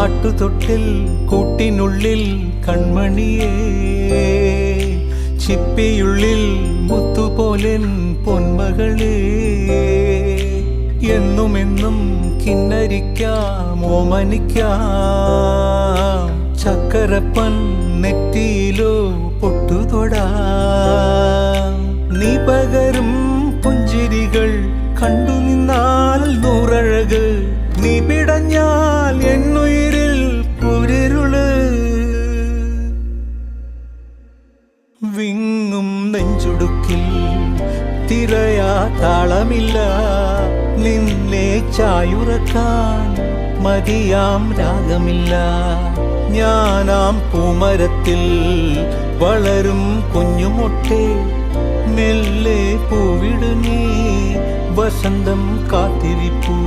ആട്ടുതൊട്ടിൽ കൂട്ടിനുള്ളിൽ കൺമണിയേ, ചിപ്പിയുള്ളിൽ മുത്തുപോലെൻ പൊന്മകളേ, എന്നുമെന്നും കിന്നരിക്കാം ഓമനിക്കാം, ചക്കരപ്പൻ നെറ്റിയിലോ പൊട്ടുതൊടാം. നീ പകരും പുഞ്ചിരികൾ കണ്ടു നിന്നാൽ നൂറഴക്, നീ പിടഞ്ഞാൽ എന്നുയിരിൽ കുരിരുള്. വിങ്ങും നെഞ്ചുടുക്കിൽ തിരയാ താളമില്ല, നിന്നെ ചായുറക്കാൻ മതിയാം രാഗമില്ല. ഞാനാം പൂമരത്തിൽ വളരും കുഞ്ഞുമൊട്ടെ, മെല്ലെ പൂവിടു നീ വസന്തം കാത്തിരിപ്പൂ.